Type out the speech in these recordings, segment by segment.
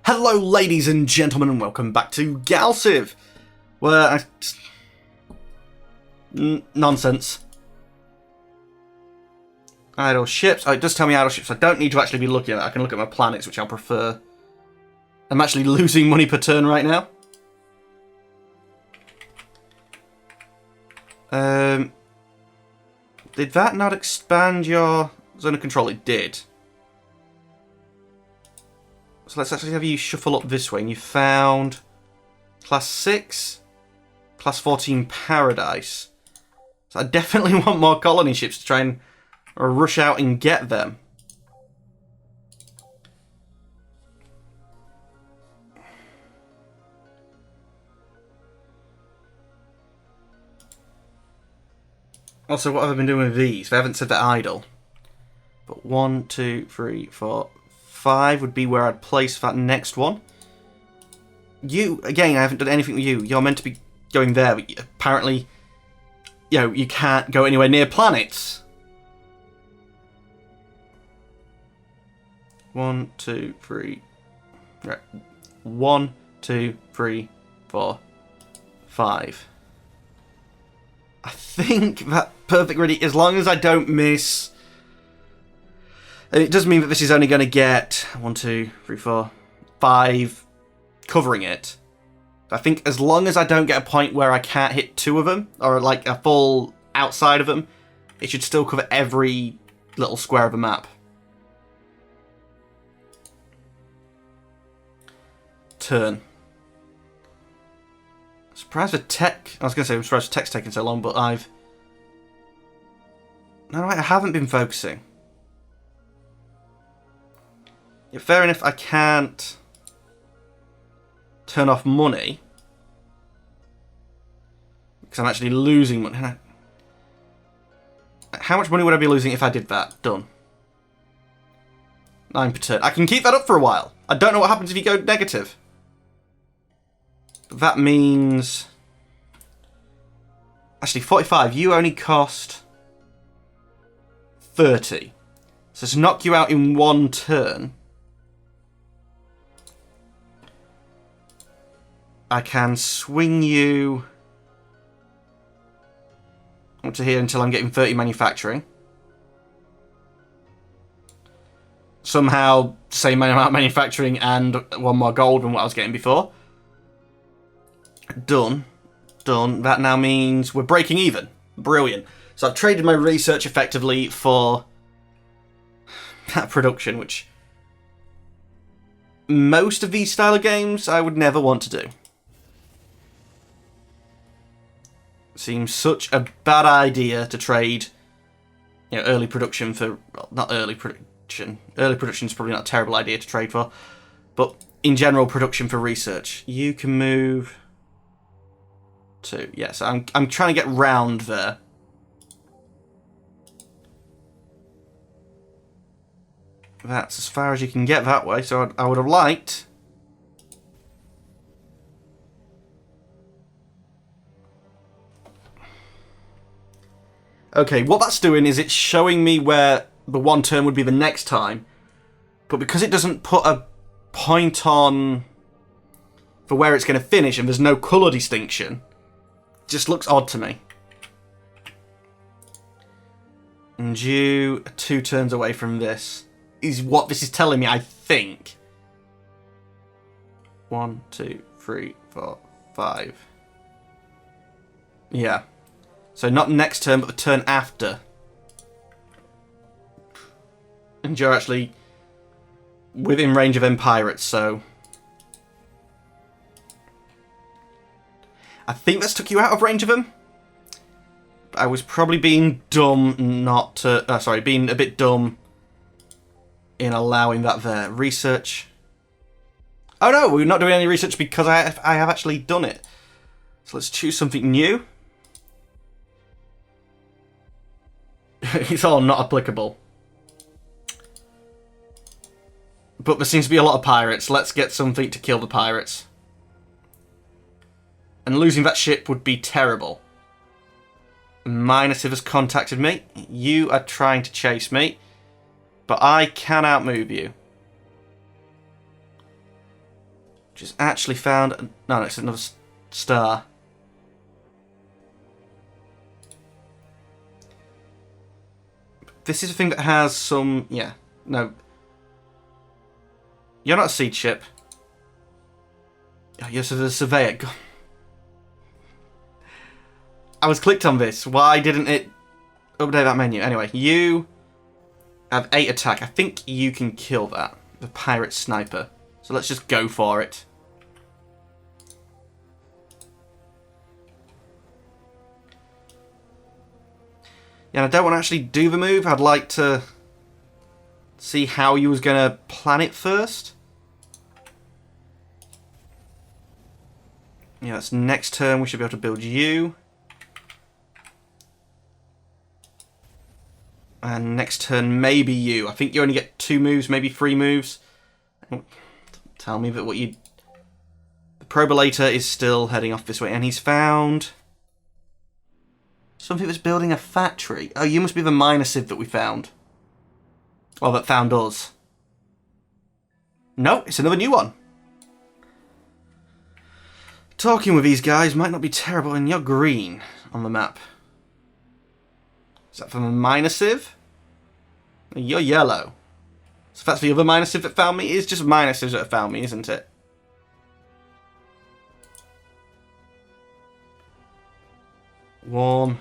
Hello ladies and gentlemen and welcome back to Galactic, where nonsense. Idle ships. Oh, it does tell me idle ships. I don't need to actually be looking at it. I can look at my planets, which I'll prefer. I'm actually losing money per turn right now. Did that not expand your zone of control? It did. So let's actually have you shuffle up this way. And you found Class 6, Class 14 Paradise. So I definitely want more colony ships to try and rush out and get them. Also, what have I been doing with these? They haven't said they're idle. But 1, 2, 3, 4, 5 would be where I'd place that next one. You, again, I haven't done anything with you. You're meant to be going there, but apparently, you know, you can't go anywhere near planets. 1, 2, 3. Right. 1, 2, 3, 4, 5. I think that perfect ready, as long as I don't miss. It does mean that this is only going to get 1, 2, 3, 4, 5 covering it. I think as long as I don't get a point where I can't hit 2 of them, or like a full outside of them, it should still cover every little square of the map. Turn. Surprised the tech. I was going to say I'm surprised the tech's taking so long, but I've. No, I haven't been focusing. Yeah, fair enough, I can't turn off money because I'm actually losing money. How much money would I be losing if I did that? Done. 9 per turn. I can keep that up for a while. I don't know what happens if you go negative. But that means... Actually, 45. You only cost 30. So to knock you out in 1 turn... I can swing you up to here until I'm getting 30 manufacturing. Somehow, same amount of manufacturing and 1 more gold than what I was getting before. Done. Done. That now means we're breaking even. Brilliant. So I've traded my research effectively for that production, which most of these style of games I would never want to do. Seems such a bad idea to trade, you know, early production for... Well, not early production. Early production is probably not a terrible idea to trade for. But in general, production for research. You can move to... Yeah, so I'm trying to get round there. That's as far as you can get that way. So I would have liked... Okay, what that's doing is it's showing me where the 1 turn would be the next time. But because it doesn't put a point on for where it's going to finish and there's no colour distinction, it just looks odd to me. And you are 2 turns away from this, is what this is telling me, I think. 1, 2, 3, 4, 5. Yeah. So not next turn, but the turn after. And you're actually within range of them pirates, so... I think that's took you out of range of them. I was probably being dumb not to... sorry, being a bit dumb in allowing that there. Research. Oh no, we're not doing any research because I have actually done it. So let's choose something new. It's all not applicable. But there seems to be a lot of pirates. Let's get something to kill the pirates. And losing that ship would be terrible. Minus has contacted me. You are trying to chase me. But I can outmove you. Which is actually found... No, it's another star. This is a thing that has some... Yeah, no. You're not a seed ship. Oh, you're the surveyor. God. I was clicked on this. Why didn't it update that menu? Anyway, you have 8 attack. I think you can kill that. The pirate sniper. So let's just go for it. Yeah, I don't want to actually do the move. I'd like to see how you was going to plan it first. Yeah, that's next turn. We should be able to build you. And next turn, maybe you. I think you only get 2 moves, maybe 3 moves. Tell me that what you... The Probolator is still heading off this way, and he's found... something that's building a factory. Oh, you must be the minor civ that we found. Well, that found us. No, it's another new one. Talking with these guys might not be terrible, and you're green on the map. Is that from a minor civ? You're yellow. So if that's the other minor civ that found me, it's just minor civs that have found me, isn't it? Warm.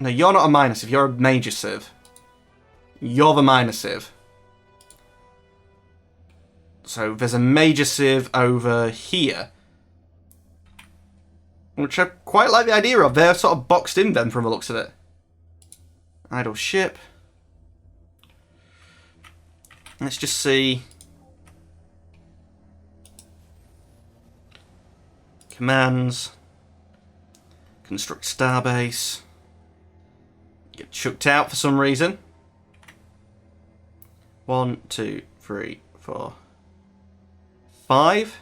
No, you're not a minor civ, you're a major civ. You're the minor civ. So there's a major civ over here. Which I quite like the idea of. They're sort of boxed in then from the looks of it. Idle ship. Let's just see. Commands. Construct starbase. Get chucked out for some reason. 1, 2, 3, 4, 5.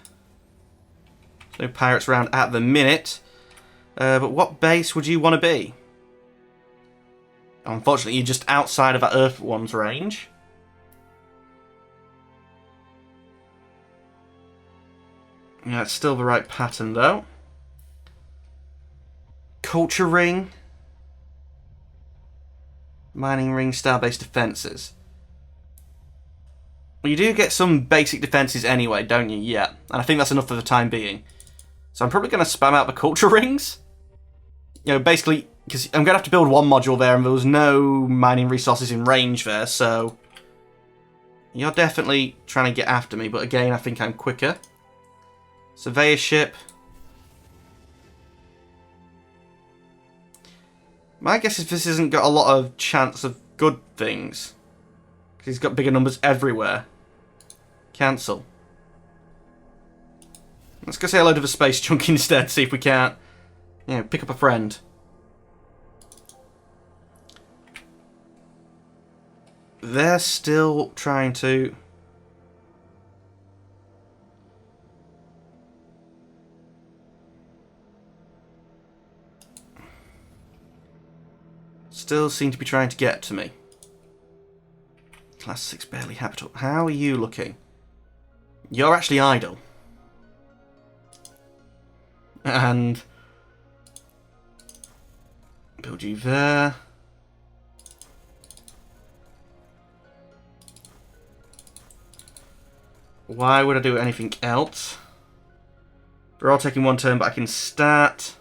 No pirates around at the minute. But what base would you want to be? Unfortunately, you're just outside of that Earth one's range. Yeah, it's still the right pattern, though. Culture ring. Mining ring, starbase defences. Well, you do get some basic defences anyway, don't you? Yeah. And I think that's enough for the time being. So I'm probably going to spam out the culture rings. You know, basically, because I'm going to have to build one module there, and there was no mining resources in range there, so... You're definitely trying to get after me, but again, I think I'm quicker. Surveyor ship. My guess is this hasn't got a lot of chance of good things. Because he's got bigger numbers everywhere. Cancel. Let's go say hello to the space chunk instead, see if we can't, you know, pick up a friend. They're still trying to... Still seem to be trying to get to me. Class 6 barely habitable. How are you looking? You're actually idle. And build you there. Why would I do anything else? We're all taking one turn, but I can start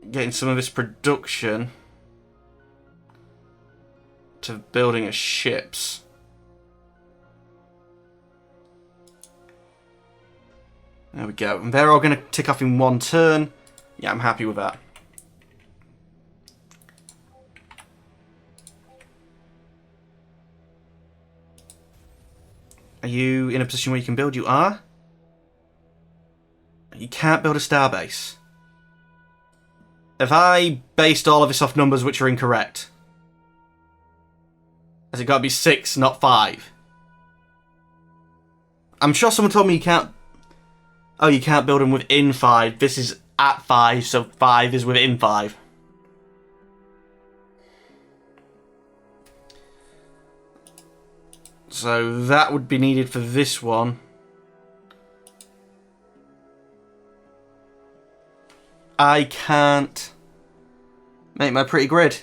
getting some of this production to building of ships. There we go. And they're all going to tick off in one turn. Yeah, I'm happy with that. Are you in a position where you can build? You are? You can't build a starbase. Have I based all of this off numbers which are incorrect? Has it got to be 6, not 5? I'm sure someone told me you can't... Oh, you can't build them within 5. This is at 5, so 5 is within 5. So that would be needed for this one. I can't make my pretty grid.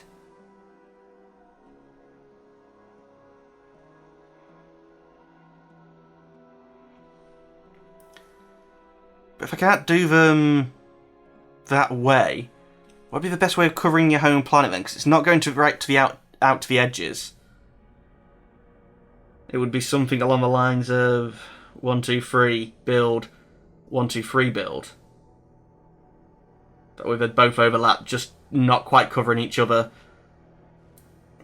But if I can't do them that way, what would be the best way of covering your home planet then? Because it's not going to right to the out to the edges. It would be something along the lines of 1, 2, 3 build, 1, 2, 3 build. That way they'd both overlap, just not quite covering each other.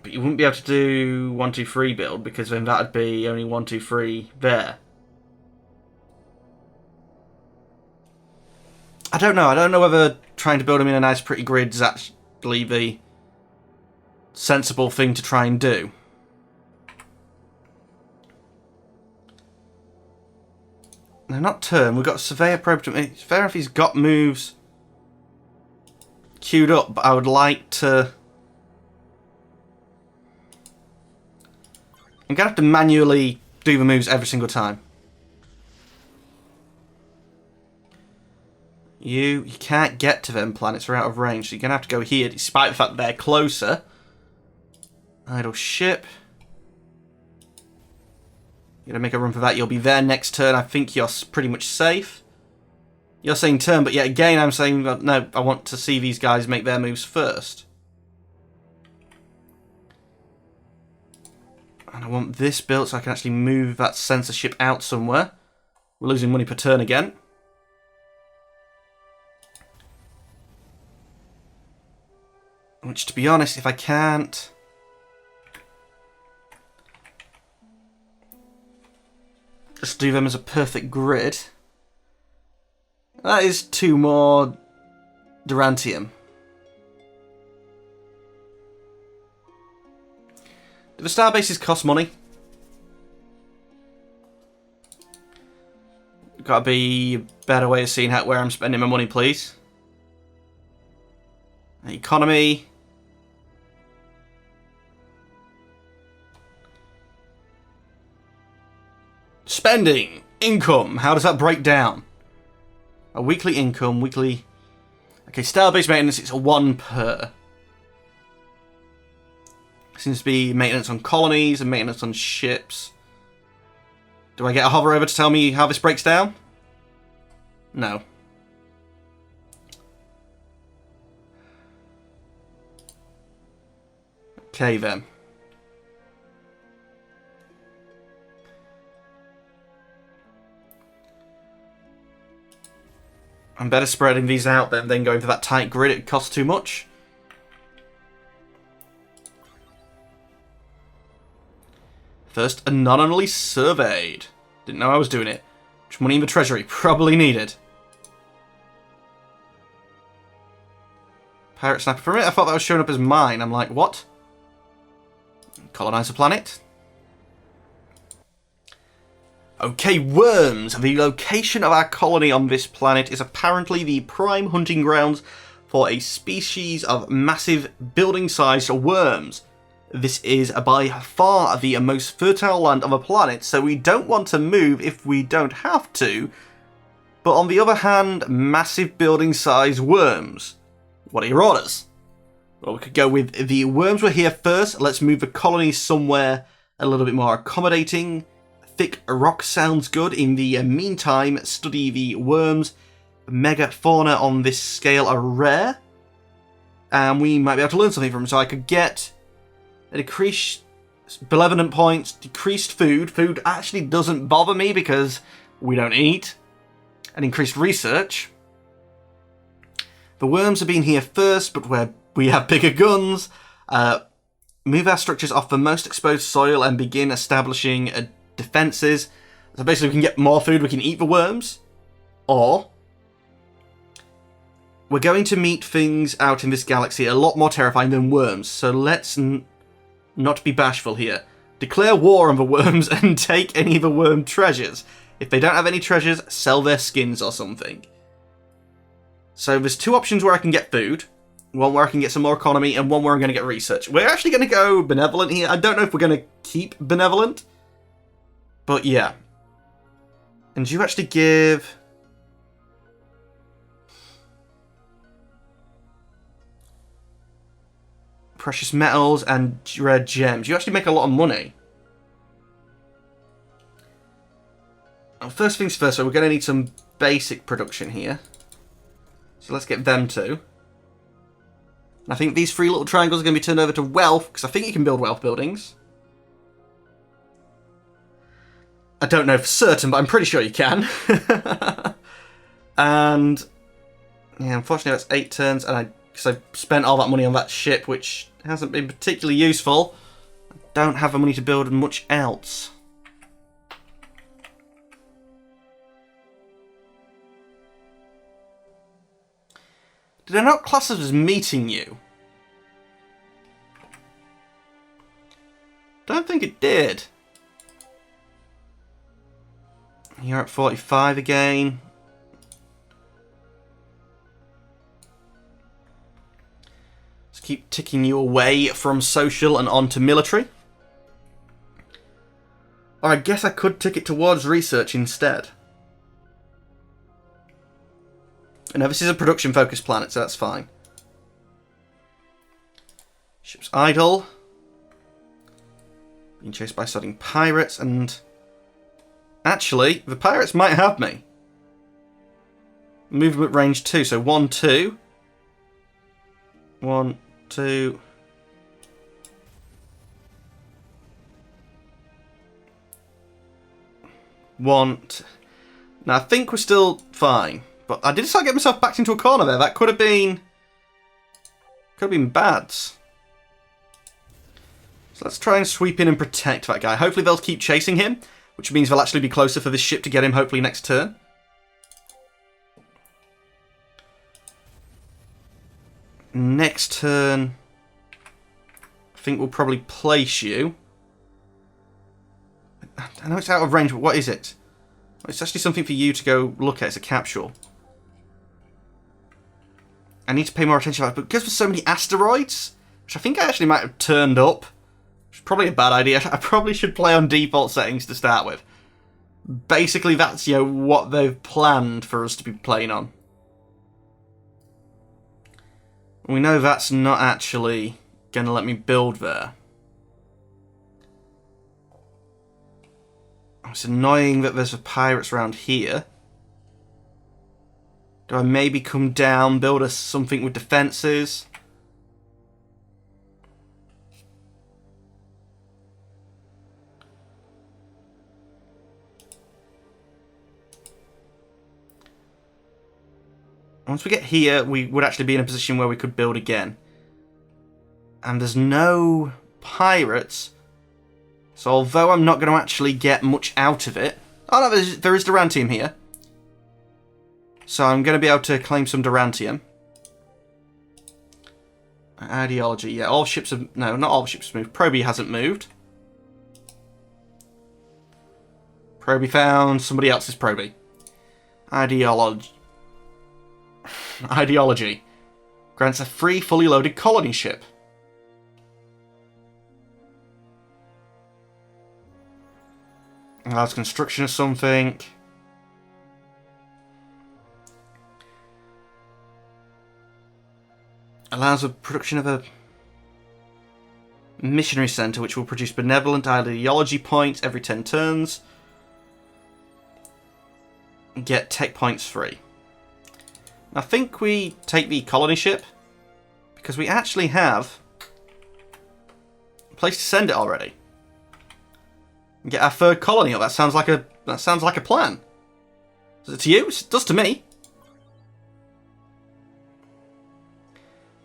But you wouldn't be able to do 1, 2, 3 build because then that would be only 1, 2, 3 there. I don't know. I don't know whether trying to build them in a nice pretty grid is actually the sensible thing to try and do. No, not turn. We've got Surveyor Probe. It's fair if he's got moves queued up, but I would like to... I'm going to have to manually do the moves every single time. You can't get to them planets, they're out of range, so you're going to have to go here, despite the fact that they're closer. Idle ship. You're going to make a run for that, you'll be there next turn, I think you're pretty much safe. You're saying turn, but yet again I'm saying, no, I want to see these guys make their moves first. And I want this built so I can actually move that censorship out somewhere. We're losing money per turn again. Which, to be honest, if I can't... just do them as a perfect grid... That is 2 more Durantium. Do the star bases cost money? Gotta be a better way of seeing where I'm spending my money, please. Economy. Spending. Income. How does that break down? A weekly income, weekly... Okay, star-based maintenance, it's a 1 per. Seems to be maintenance on colonies and maintenance on ships. Do I get a hover over to tell me how this breaks down? No. Okay then. I'm better spreading these out than going for that tight grid. It costs too much. First, anonymously surveyed. Didn't know I was doing it. Which money in the treasury probably needed. Pirate Sniper. For a minute I thought that was showing up as mine. I'm like, what? Colonize the planet. Okay, worms. The location of our colony on this planet is apparently the prime hunting grounds for a species of massive building-sized worms. This is by far the most fertile land on the planet, so we don't want to move if we don't have to. But on the other hand, massive building-sized worms. What are your orders? Well, we could go with the worms were here first. Let's move the colony somewhere a little bit more accommodating. Thick rock sounds good. In the meantime, study the worms. Mega fauna on this scale are rare. And we might be able to learn something from them. So I could get a decreased benevolent points, decreased food. Food actually doesn't bother me because we don't eat. And increased research. The worms have been here first, but we have bigger guns. Move our structures off the most exposed soil and begin establishing defenses. So basically we can get more food, we can eat the worms. Or we're going to meet things out in this galaxy a lot more terrifying than worms. So let's not be bashful here. Declare war on the worms and take any of the worm treasures. If they don't have any treasures, sell their skins or something. So there's 2 options where I can get food. One where I can get some more economy, and one where I'm going to get research. We're actually going to go benevolent here. I don't know if we're going to keep benevolent. But yeah. And you actually give... precious metals and rare gems. You actually make a lot of money. Well, first things first, so we're going to need some basic production here. So let's get them too. I think these 3 little triangles are going to be turned over to wealth, because I think you can build wealth buildings. I don't know for certain, but I'm pretty sure you can. And yeah, unfortunately that's 8 turns, and because I spent all that money on that ship, which hasn't been particularly useful. I don't have the money to build much else. Did I not class it as meeting you? Don't think it did. You're at 45 again. Let's keep ticking you away from social and on to military. Or I guess I could tick it towards research instead. No, this is a production-focused planet, so that's fine. Ship's idle. Being chased by sodding pirates, and... actually, the pirates might have me. Movement range 2, so 1, 2. 1, 2... 1, 2... Now, I think we're still fine. But I did start getting myself backed into a corner there. That could have been bad. So let's try and sweep in and protect that guy. Hopefully they'll keep chasing him, which means they'll actually be closer for this ship to get him hopefully next turn. Next turn, I think we'll probably place you. I know it's out of range, but what is it? It's actually something for you to go look at. It's a capsule. I need to pay more attention to that, but because there's so many asteroids, which I think I actually might have turned up, which is probably a bad idea. I probably should play on default settings to start with. Basically, that's, you know, what they've planned for us to be playing on. We know that's not actually going to let me build there. It's annoying that there's pirates around here. Do I maybe come down, build us something with defences? Once we get here, we would actually be in a position where we could build again. And there's no pirates. So although I'm not going to actually get much out of it... oh no, there is Durantium here. So I'm going to be able to claim some Durantium. Ideology, yeah, all ships have... no, not all ships have moved. Proby hasn't moved. Proby found somebody else's Proby. Ideology. Ideology. Grants a free, fully loaded colony ship. Allows construction of something. Allows the production of a missionary centre which will produce benevolent ideology points every 10 turns. Get tech points free. I think we take the colony ship because we actually have a place to send it already. And get our third colony up. That sounds like a plan. Does it to you? It does to me.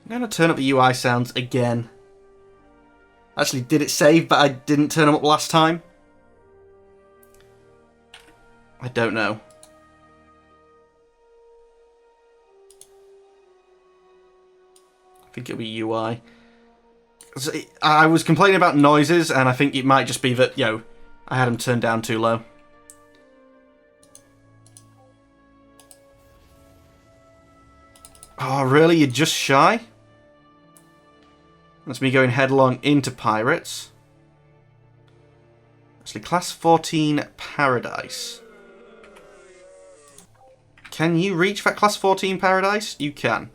I'm going to turn up the UI sounds again. Actually, did it save, but I didn't turn them up last time? I don't know. I think it'll be UI. I was complaining about noises, and I think it might just be that, you know, I had them turned down too low. Oh, really? You're just shy? That's me going headlong into pirates. Actually, Class 14 Paradise. Can you reach that Class 14 Paradise? You can.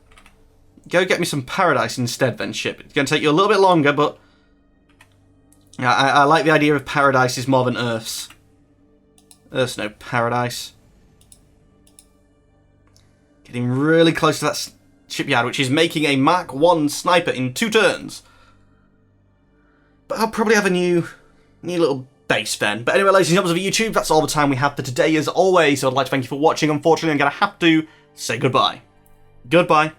Go get me some Paradise instead then, ship. It's going to take you a little bit longer, but... I like the idea of Paradise is more than Earth's. Earth's no Paradise. Getting really close to that shipyard, which is making a Mark 1 sniper in 2 turns. But I'll probably have a new little base then. But anyway, ladies and gentlemen of YouTube, that's all the time we have for today as always. So I'd like to thank you for watching. Unfortunately, I'm going to have to say goodbye. Goodbye.